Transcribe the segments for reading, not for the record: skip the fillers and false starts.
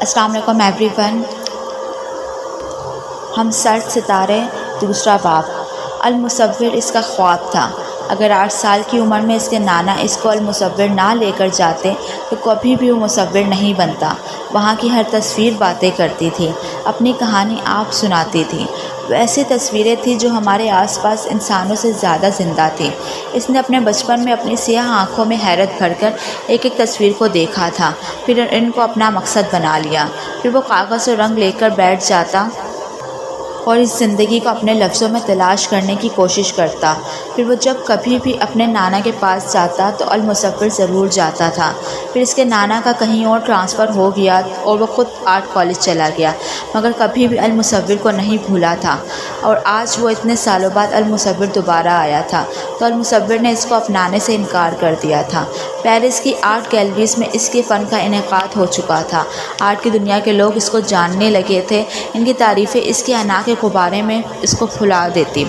السلام علیکم every one. ہم سرد ستارے دوسرا باب۔ المصور اس کا خواب تھا۔ اگر 8 سال کی عمر میں اس کے نانا اس کو المصور نہ لے کر جاتے تو کبھی بھی وہ مصور نہیں بنتا۔ وہاں کی ہر تصویر باتیں کرتی تھی، اپنی کہانی آپ سناتی تھی۔ ویسی تصویریں تھیں جو ہمارے آس پاس انسانوں سے زیادہ زندہ تھیں۔ اس نے اپنے بچپن میں اپنی سیاہ آنکھوں میں حیرت بھر کر ایک ایک تصویر کو دیکھا تھا، پھر ان کو اپنا مقصد بنا لیا۔ پھر وہ کاغذ اور رنگ لے کر بیٹھ جاتا اور اس زندگی کو اپنے لفظوں میں تلاش کرنے کی کوشش کرتا۔ پھر وہ جب کبھی بھی اپنے نانا کے پاس جاتا تو المصور ضرور جاتا تھا۔ پھر اس کے نانا کا کہیں اور ٹرانسفر ہو گیا اور وہ خود آرٹ کالج چلا گیا، مگر کبھی بھی المصور کو نہیں بھولا تھا۔ اور آج وہ اتنے سالوں بعد المصور دوبارہ آیا تھا تو المصور نے اس کو اپنانے سے انکار کر دیا تھا۔ پیرس کی آرٹ گیلریز میں اس کے فن کا انعقاد ہو چکا تھا۔ آرٹ کی دنیا کے لوگ اس کو جاننے لگے تھے۔ ان کی تعریفیں اس کے انا کے غبارے میں اس کو پھلا دیتی،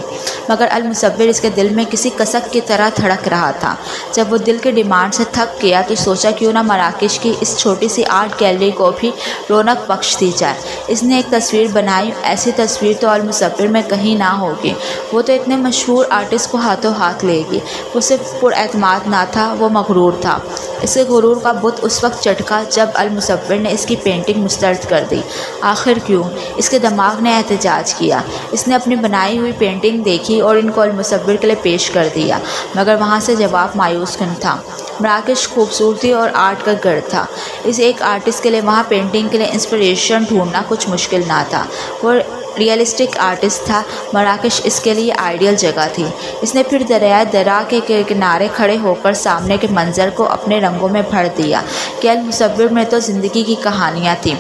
مگر المصور اس کے دل میں کسی کسک کی طرح دھڑک رہا تھا۔ جب وہ دل کے ڈیمانڈ سے تھک گیا تو سوچا کیوں نہ مراکش کی اس چھوٹی سی آرٹ گیلری کو بھی رونق بخش دی جائے۔ اس نے ایک تصویر بنائی، ایسی تصویر تو المصور میں کہیں نہ ہوگی۔ وہ تو اتنے مشہور آرٹسٹ کو ہاتھوں ہاتھ لے گی۔ وہ صرف پر اعتماد نہ تھا، وہ مغرور تھا۔ اس کے غرور کا بت اس وقت چٹکا جب المصور نے اس کی پینٹنگ مسترد کر دی۔ آخر کیوں؟ اس کے دماغ نے احتجاج کیا۔ اس نے اپنی بنائی ہوئی پینٹنگ دیکھی اور ان کو المصور کے لیے پیش کر دیا، مگر وہاں سے جواب مایوس کن تھا۔ مراکش خوبصورتی اور آرٹ کا گھر تھا۔ اس ایک آرٹسٹ کے لیے وہاں پینٹنگ کے لیے انسپریشن ڈھونڈنا کچھ مشکل نہ تھا۔ وہ ریئلسٹک آرٹسٹ تھا۔ مراکش اس کے لیے آئیڈیل جگہ تھی۔ اس نے پھر دریائے درا کے کنارے کھڑے ہو کر سامنے کے منظر کو اپنے رنگوں میں بھر دیا کہ المصور میں تو زندگی کی کہانیاں تھیں۔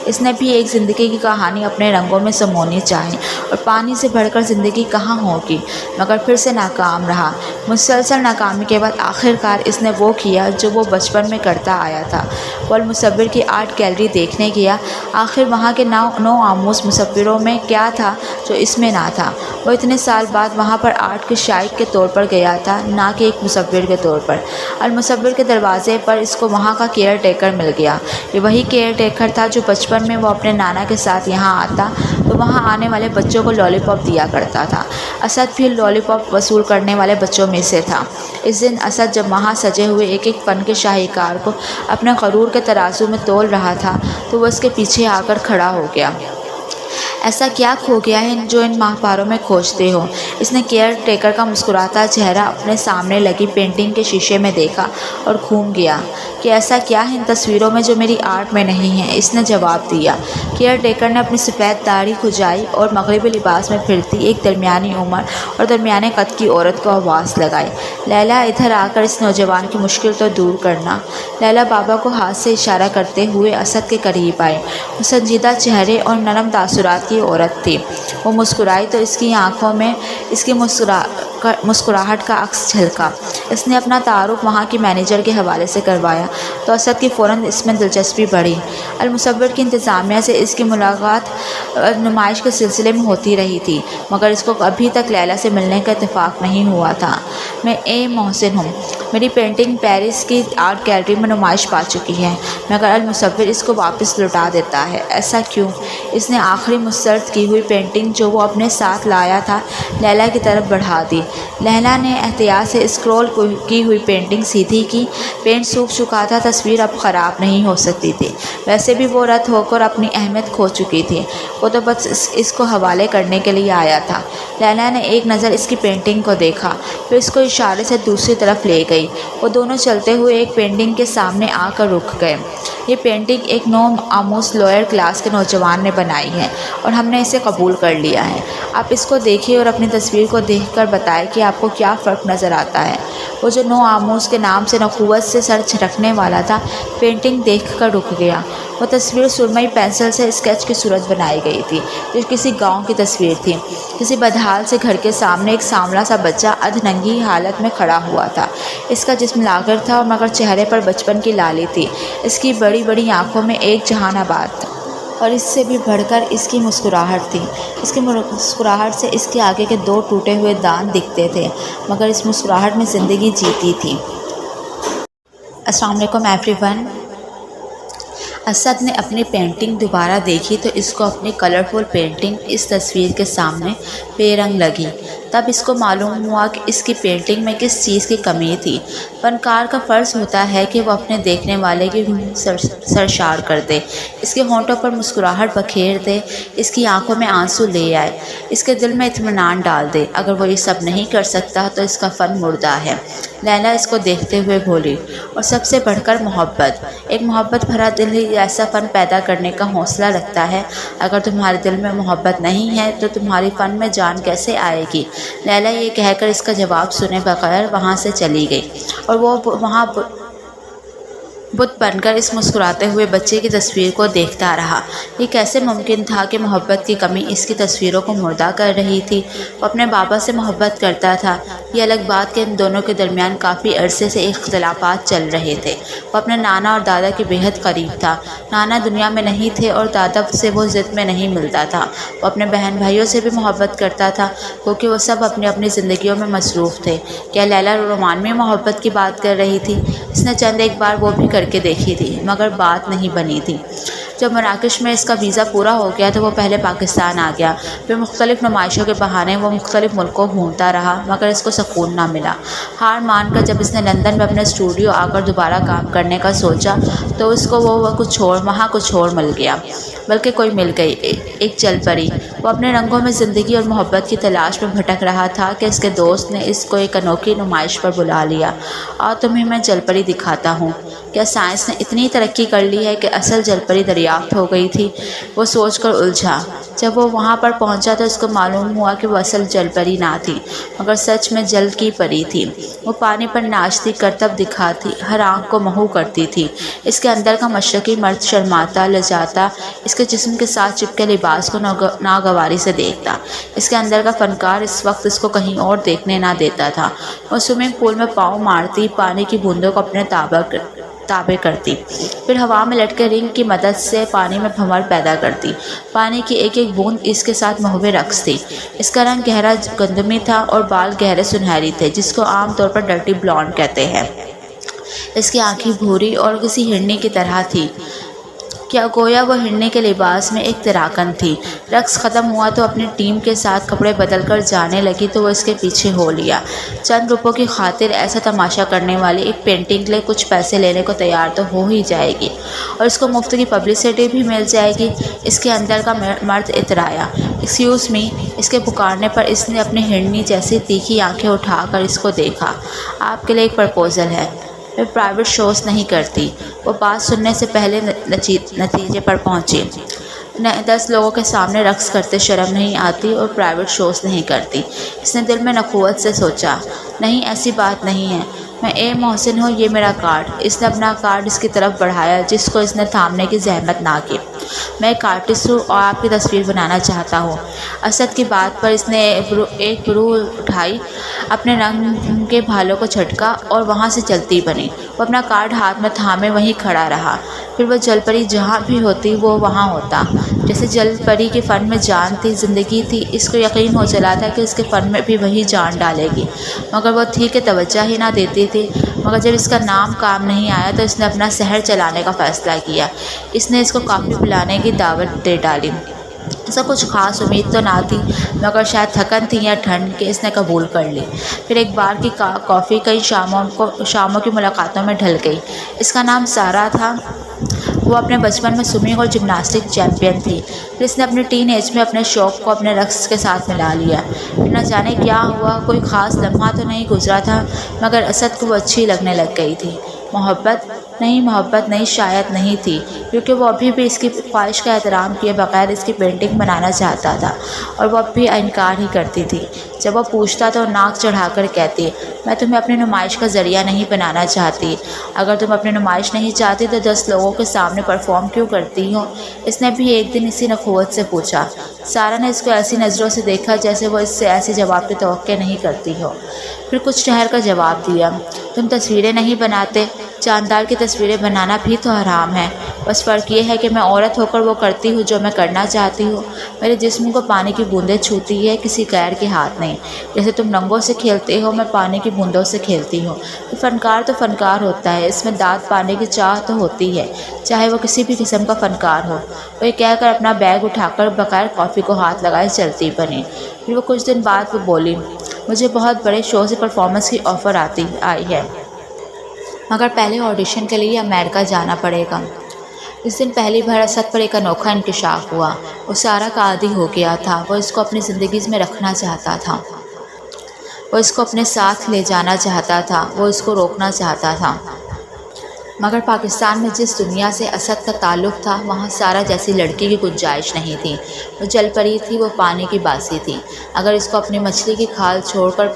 اس نے بھی ایک زندگی کی کہانی اپنے رنگوں میں سمونی چاہی، اور پانی سے بڑھ کر زندگی کہاں ہوگی، مگر پھر سے ناکام رہا۔ مسلسل ناکامی کے بعد آخر کار اس نے وہ کیا جو وہ بچپن میں کرتا آیا تھا۔ وہ المصور کی آرٹ گیلری دیکھنے گیا۔ آخر وہاں کے نو آموز مصوروں میں کیا تھا جو اس میں نہ تھا؟ وہ اتنے سال بعد وہاں پر آرٹ کے شائق کے طور پر گیا تھا، نہ کہ ایک مصور کے طور پر۔ المصور کے دروازے پر اس کو وہاں کا کیئر ٹیکر مل گیا۔ یہ وہی کیئر ٹیکر تھا جو بچپن میں وہ اپنے نانا کے ساتھ یہاں آتا تو وہاں آنے والے بچوں کو لالی پاپ دیا کرتا تھا۔ اسد بھی لالی پاپ وصول کرنے والے بچوں میں سے تھا۔ اس دن اسد جب وہاں سجے ہوئے ایک ایک فن کے شاہکار کو اپنے غرور کے ترازو میں تول رہا تھا تو وہ اس کے پیچھے آ کر کھڑا ہو گیا۔ ایسا کیا کھو گیا ہے جو ان ماہپاروں میں کھوجتے ہو؟ اس نے کیئر ٹیکر کا مسکراتا چہرہ اپنے سامنے لگی پینٹنگ کے شیشے میں دیکھا اور گھوم گیا کہ ایسا کیا ہے ان تصویروں میں جو میری آرٹ میں نہیں ہے؟ اس نے جواب دیا۔ کیئر ٹیکر نے اپنی سفید داڑھی کھجائی اور مغربی لباس میں پھرتی ایک درمیانی عمر اور درمیانے قد کی عورت کو آواز لگائی، لیلا ادھر آ کر اس نوجوان کی مشکل تو دور کرنا۔ لیلا بابا کو ہاتھ سے اشارہ کرتے ہوئے اسد کے قریب آئی۔ وہ سنجیدہ چہرے اور نرم تاثرات کی عورت تھی۔ وہ مسکرائی تو اس کی آنکھوں میں اس کی مسکراہٹ کا عکس جھلکا۔ اس نے اپنا تعارف وہاں کی مینیجر کے حوالے سے کروایا تو اسد کی فوراً اس میں دلچسپی بڑھی۔ المصور کی انتظامیہ سے اس کی ملاقات نمائش کے سلسلے میں ہوتی رہی تھی، مگر اس کو ابھی تک لیلا سے ملنے کا اتفاق نہیں ہوا تھا۔ میں محسن ہوں۔ میری پینٹنگ پیرس کی آرٹ گیلری میں نمائش پا چکی ہے، مگر المصور اس کو واپس لوٹا دیتا ہے۔ ایسا کیوں؟ اس نے آخری مسترد کی ہوئی پینٹنگ جو وہ اپنے ساتھ لایا تھا لیلا کی طرف بڑھا دی۔ لیلا نے احتیاط سے اسکرول کی ہوئی پینٹنگ سیدھی کی۔ پینٹ سوکھ چکا تھا، تصویر اب خراب نہیں ہو سکتی تھی۔ ویسے بھی وہ رد ہو کر اپنی اہمیت کھو چکی تھی۔ وہ تو بس اس کو حوالے کرنے کے لیے آیا تھا۔ لیلا نے ایک نظر اس کی پینٹنگ کو دیکھا، پھر اس کو اشارے سے دوسری طرف لے گئی۔ وہ دونوں چلتے ہوئے ایک پینٹنگ کے سامنے آ کر رک گئے۔ یہ پینٹنگ ایک نو آموز لوئر کلاس کے نوجوان نے بنائی ہے اور ہم نے اسے قبول کر لیا ہے۔ آپ اس کو دیکھیں اور اپنی تصویر کو دیکھ کر بتائیں کہ آپ کو کیا فرق نظر آتا ہے۔ وہ جو نو آموز کے نام سے نخوت سے سر جھٹکنے والا تھا، پینٹنگ دیکھ کر رک گیا۔ وہ تصویر سرمئی پینسل سے اسکیچ کی صورت بنائی گئی تھی جو کسی گاؤں کی تصویر تھی۔ کسی بدحال سے گھر کے سامنے ایک سانولا سا بچہ ادھننگی حالت میں کھڑا ہوا تھا۔ اس کا جسم لاغر تھا مگر چہرے پر بچپن کی لالی تھی۔ اس کی بڑی بڑی آنکھوں میں ایک جہان آباد تھا اور اس سے بھی بڑھ کر اس کی مسکراہٹ تھی۔ اس کی مسکراہٹ سے اس کے آگے کے 2 ٹوٹے ہوئے دانت دکھتے تھے، مگر اس مسکراہٹ میں زندگی جیتی تھی۔ السلام علیکم ایوری ون۔ اسد نے اپنی پینٹنگ دوبارہ دیکھی تو اس کو اپنی کلرفل پینٹنگ اس تصویر کے سامنے بے رنگ لگی۔ تب اس کو معلوم ہوا کہ اس کی پینٹنگ میں کس چیز کی کمی تھی۔ فنکار کا فرض ہوتا ہے کہ وہ اپنے دیکھنے والے کی سرشار کر دے، اس کے ہونٹوں پر مسکراہٹ بکھیر دے، اس کی آنکھوں میں آنسو لے آئے، اس کے دل میں اطمینان ڈال دے۔ اگر وہ یہ سب نہیں کر سکتا تو اس کا فن مردہ ہے۔ لیلا اس کو دیکھتے ہوئے بولی، اور سب سے بڑھ کر محبت، ایک محبت بھرا دل ہی ایسا فن پیدا کرنے کا حوصلہ رکھتا ہے۔ اگر تمہارے دل میں محبت نہیں ہے تو تمہاری فن میں جان کیسے آئے گی؟ لیلا یہ کہہ کر اس کا جواب سنے بغیر وہاں سے چلی گئی، اور وہ وہاں بت بن کر اس مسکراتے ہوئے بچے کی تصویر کو دیکھتا رہا۔ یہ کیسے ممکن تھا کہ محبت کی کمی اس کی تصویروں کو مردہ کر رہی تھی؟ وہ اپنے بابا سے محبت کرتا تھا، یہ الگ بات کہ ان دونوں کے درمیان کافی عرصے سے اختلافات چل رہے تھے۔ وہ اپنے نانا اور دادا کے بےحد قریب تھا۔ نانا دنیا میں نہیں تھے اور دادا سے وہ ضد میں نہیں ملتا تھا۔ وہ اپنے بہن بھائیوں سے بھی محبت کرتا تھا کیونکہ وہ سب اپنی اپنی زندگیوں میں مصروف تھے۔ کیا لیلا رومانوی محبت کی بات کر رہی تھی؟ اس نے چند ایک بار وہ بھی کر کے دیکھی تھی، مگر بات نہیں بنی تھی۔ جب مراکش میں اس کا ویزا پورا ہو گیا تو وہ پہلے پاکستان آ گیا، پھر مختلف نمائشوں کے بہانے وہ مختلف ملکوں گھومتا رہا، مگر اس کو سکون نہ ملا۔ ہار مان کر جب اس نے لندن میں اپنے اسٹوڈیو آ کر دوبارہ کام کرنے کا سوچا تو اس کو وہاں کچھ اور مل گیا، بلکہ کوئی مل گئی، ایک جل پری۔ وہ اپنے رنگوں میں زندگی اور محبت کی تلاش میں بھٹک رہا تھا کہ اس کے دوست نے اس کو ایک انوکھی نمائش پر بلا لیا۔ اور تمہیں میں جل پری دکھاتا ہوں۔ کیا سائنس نے اتنی ترقی کر لی ہے کہ اصل جل پری دریافت ہو گئی تھی؟ وہ سوچ کر الجھا۔ جب وہ وہاں پر پہنچا تو اس کو معلوم ہوا کہ وہ اصل جل پری نہ تھی، مگر سچ میں جل کی پری تھی۔ وہ پانی پر ناچتی، کرتب دکھاتی، ہر آنکھ کو محو کرتی تھی۔ اس کے اندر کا مشرقی مرد شرماتا، لجاتا، اس کے جسم کے ساتھ چپکے لباس کو ناگواری سے دیکھتا۔ اس کے اندر کا فنکار اس وقت اس کو کہیں اور دیکھنے نہ دیتا تھا۔ وہ سوئمنگ پول میں پاؤں مارتی، پانی کی بوندوں کو اپنے تابع کرتی، پھر ہوا میں لٹکے رنگ کی مدد سے پانی میں بھنور پیدا کرتی۔ پانی کی ایک ایک بوند اس کے ساتھ محو رقص تھی۔ اس کا رنگ گہرا گندمی تھا اور بال گہرے سنہری تھے، جس کو عام طور پر ڈرٹی بلونڈ کہتے ہیں۔ اس کی آنکھیں بھوری اور کسی ہرنی کی طرح تھی، کیا گویا وہ ہرنی کے لباس میں ایک تراکن تھی۔ رقص ختم ہوا تو اپنی ٹیم کے ساتھ کپڑے بدل کر جانے لگی تو وہ اس کے پیچھے ہو لیا۔ چند روپوں کی خاطر ایسا تماشا کرنے والی ایک پینٹنگ کے لیے کچھ پیسے لینے کو تیار تو ہو ہی جائے گی، اور اس کو مفت کی پبلسٹی بھی مل جائے گی۔ اس کے اندر کا مرد اترایا۔ ایکسکیوز می، اس کے پکارنے پر اس نے اپنی ہرنی جیسی تیکھی آنکھیں اٹھا کر اس کو دیکھا۔ آپ کے لیے ایک پرپوزل ہے۔ میں پرائیویٹ شوز نہیں کرتی۔ وہ بات سننے سے پہلے نتیجے پر پہنچی۔ 10 لوگوں کے سامنے رقص کرتے شرم نہیں آتی اور پرائیویٹ شوز نہیں کرتی۔ اس نے دل میں نخوت سے سوچا، نہیں ایسی بات نہیں ہے، میں اے محسن ہوں، یہ میرا کارڈ۔ اس نے اپنا کارڈ اس کی طرف بڑھایا، جس کو اس نے تھامنے کی زحمت نہ کی۔ میں ایک آرٹسٹ ہوں اور آپ کی تصویر بنانا چاہتا ہوں۔ اسد کی بات پر اس نے ایک برو اٹھائی، اپنے رنگ کے بھالوں کو جھٹکا اور وہاں سے چلتی بنی۔ وہ اپنا کارڈ ہاتھ میں تھامے وہیں کھڑا رہا۔ پھر وہ جل پری جہاں بھی ہوتی وہ وہاں ہوتا۔ جیسے جل پری کے فن میں جان تھی، زندگی تھی، اس کو یقین ہو چلا تھا کہ اس کے فن میں بھی وہی جان ڈالے گی، مگر وہ تھی کہ توجہ ہی نہ دیتی تھی۔ مگر جب اس کا نام کام نہیں آیا تو اس نے اپنا شہر چلانے کا فیصلہ کیا۔ اس نے اس کو کافی پلانے کی دعوت دے ڈالی۔ اس کا کچھ خاص امید تو نہ تھی، مگر شاید تھکن تھی یا ٹھنڈ کہ اس نے قبول کر لی۔ پھر ایک بار کی کافی کئی شاموں کی ملاقاتوں میں ڈھل گئی۔ اس کا نام سارا تھا۔ وہ اپنے بچپن میں سوئمنگ اور جمناسٹک چیمپئن تھی۔ پھر اس نے اپنے ٹین ایج میں اپنے شوق کو اپنے رقص کے ساتھ ملا لیا۔ پھر نہ جانے کیا ہوا، کوئی خاص لمحہ تو نہیں گزرا تھا، مگر اسد کو وہ اچھی لگنے لگ گئی تھی۔ محبت نہیں شاید نہیں تھی، کیونکہ وہ ابھی بھی اس کی خواہش کا احترام کیے بغیر اس کی پینٹنگ بنانا چاہتا تھا، اور وہ اب بھی انکار ہی کرتی تھی۔ جب وہ پوچھتا تو ناک چڑھا کر کہتی، میں تمہیں اپنی نمائش کا ذریعہ نہیں بنانا چاہتی۔ اگر تم اپنی نمائش نہیں چاہتی تو 10 لوگوں کے سامنے پرفارم کیوں کرتی ہو؟ اس نے بھی ایک دن اسی نخوت سے پوچھا۔ سارا نے اس کو ایسی نظروں سے دیکھا جیسے وہ اس سے ایسے جواب کی توقع نہیں کرتی ہو۔ پھر کچھ ٹھہر کر جواب دیا، تم تصویریں نہیں بناتے؟ جاندار کی تصویریں بنانا بھی تو حرام ہے۔ بس فرق یہ ہے کہ میں عورت ہو کر وہ کرتی ہوں جو میں کرنا چاہتی ہوں۔ میرے جسم کو پانی کی بوندیں چھوتی ہے، کسی غیر کے ہاتھ نہیں۔ جیسے تم رنگوں سے کھیلتے ہو، میں پانی کی بوندوں سے کھیلتی ہوں۔ تو فنکار ہوتا ہے، اس میں داد پانے کی چاہ تو ہوتی ہے، چاہے وہ کسی بھی قسم کا فنکار ہو۔ وہ یہ کہہ کر اپنا بیگ اٹھا کر بغیر کافی کو ہاتھ لگائے چلتی بنی۔ پھر وہ کچھ دن بعد وہ بولی، مجھے بہت بڑے شو سے پرفارمنس کی آفر آئی ہے، مگر پہلے آڈیشن کے لیے امریکہ جانا پڑے گا۔ اس دن پہلی بار اسد پر ایک انوکھا انکشاف ہوا۔ وہ سارا کا عادی ہو گیا تھا، وہ اس کو اپنی زندگی میں رکھنا چاہتا تھا، وہ اس کو اپنے ساتھ لے جانا چاہتا تھا، وہ اس کو روکنا چاہتا تھا۔ مگر پاکستان میں جس دنیا سے اسد کا تعلق تھا، وہاں سارا جیسی لڑکی کی گنجائش نہیں تھی۔ وہ جل پری تھی، وہ پانی کی باسی تھی۔ اگر اس کو اپنی مچھلی کی کھال چھوڑ کر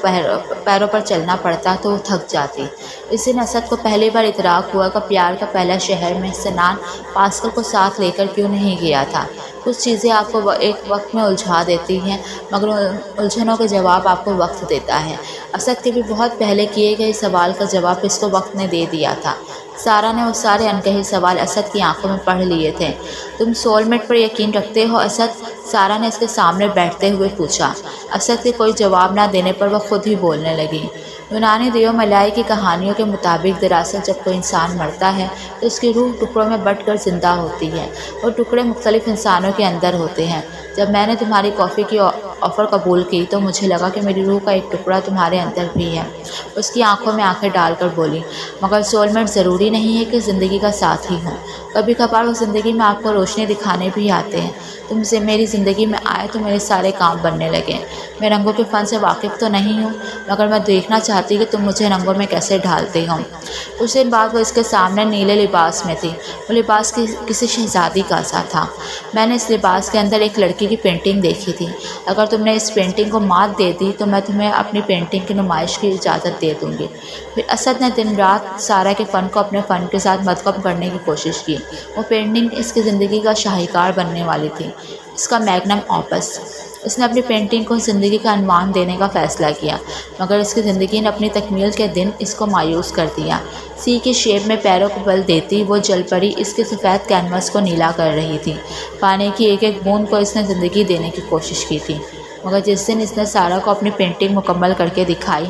پیروں پر چلنا پڑتا تو وہ تھک جاتی۔ اس دن اسد کو پہلی بار ادراک ہوا کہ پیار کا پہلا شہر میں سنان پاسکل کو ساتھ لے کر کیوں نہیں گیا تھا۔ کچھ چیزیں آپ کو ایک وقت میں الجھا دیتی ہیں، مگر الجھنوں کا جواب آپ کو وقت دیتا ہے۔ اسد کے بھی بہت پہلے کیے گئے سوال کا جواب اس کو وقت نے دے دیا تھا۔ سارا نے وہ سارے انکہے سوال اسد کی آنکھوں میں پڑھ لیے تھے۔ تم سول میٹ پر یقین رکھتے ہو اسد؟ سارا نے اس کے سامنے بیٹھتے ہوئے پوچھا۔ اسد کے کوئی جواب نہ دینے پر وہ خود ہی بولنے لگی۔ یونانی دیو ملائی کی کہانیوں کے مطابق دراصل جب کوئی انسان مرتا ہے تو اس کی روح ٹکڑوں میں بٹ کر زندہ ہوتی ہے۔ وہ ٹکڑے مختلف انسانوں کے اندر ہوتے ہیں۔ جب میں نے تمہاری کافی کی آفر قبول کی تو مجھے لگا کہ میری روح کا ایک ٹکڑا تمہارے اندر بھی ہے۔ اس کی آنکھوں میں آنکھیں ڈال کر بولی، مگر سول میٹ ضروری نہیں ہے کہ زندگی کا ساتھ ہی ہو۔ کبھی کبھار وہ زندگی میں آپ کو روشنی دکھانے بھی آتے ہیں۔ تم سے میری زندگی میں آئے تو میرے سارے کام بننے لگے۔ میں رنگوں کے فن سے واقف تو نہیں ہوں، مگر میں دیکھنا چاہتی کہ تم مجھے رنگوں میں کیسے ڈھالتے ہو۔ کچھ دن بعد وہ اس کے سامنے نیلے لباس میں تھی۔ وہ لباس کسی شہزادی کا سا تھا۔ میں نے اس لباس کے اندر ایک لڑکی کی پینٹنگ دیکھی تھی۔ اگر تم نے اس پینٹنگ کو مات دے دی تو میں تمہیں اپنی پینٹنگ کی نمائش کی اجازت دے دوں گی۔ پھر اسد نے دن رات سارا کے فن کو اپنے فن کے ساتھ مدغم کرنے کی کوشش کی۔ وہ پینٹنگ اس کی زندگی کا شاہکار بننے والی تھی، اس کا میگنم اوپس۔ اس نے اپنی پینٹنگ کو زندگی کا عنوان دینے کا فیصلہ کیا، مگر اس کی زندگی نے اپنی تکمیل کے دن اس کو مایوس کر دیا۔ سی کی شیپ میں پیروں کو بل دیتی وہ جل پری اس کے سفید کینوس کو نیلا کر رہی تھی۔ پانی کی ایک ایک بوند کو اس نے زندگی دینے کی کوشش کی تھی، مگر جس دن اس نے سارا کو اپنی پینٹنگ مکمل کر کے دکھائی،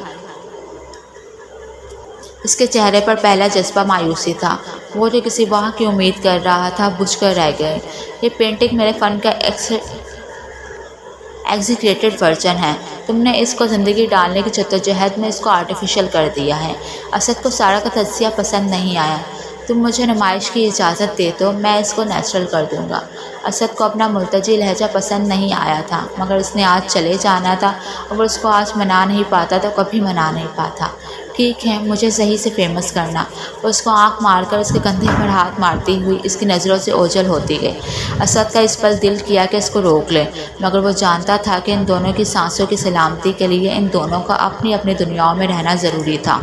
اس کے چہرے پر پہلا جذبہ مایوسی تھا۔ وہ جو کسی واہ کی امید کر رہا تھا بجھ کر رہ گئے۔ یہ پینٹنگ میرے فن کا ایگزیکریٹڈ ورژن ہے۔ تم نے اس کو زندگی ڈالنے کی جدوجہد میں اس کو آرٹیفیشل کر دیا ہے۔ اسد کو سارا کا تجزیہ پسند نہیں آیا۔ تم مجھے نمائش کی اجازت دے تو میں اس کو نیچرل کر دوں گا۔ اسد کو اپنا ملتجی لہجہ پسند نہیں آیا تھا، مگر اس نے آج چلے جانا تھا، اور اس کو آج منا نہیں پاتا تو کبھی منا نہیں پاتا۔ ٹھیک ہے، مجھے صحیح سے فیمس کرنا۔ وہ اس کو آنکھ مار کر اس کے کندھے پر ہاتھ مارتی ہوئی اس کی نظروں سے اوجھل ہوتی گئی۔ اسد کا اس پل دل کیا کہ اس کو روک لے، مگر وہ جانتا تھا کہ ان دونوں کی سانسوں کی سلامتی کے لیے ان دونوں کا اپنی اپنی دنیاؤں میں رہنا ضروری تھا۔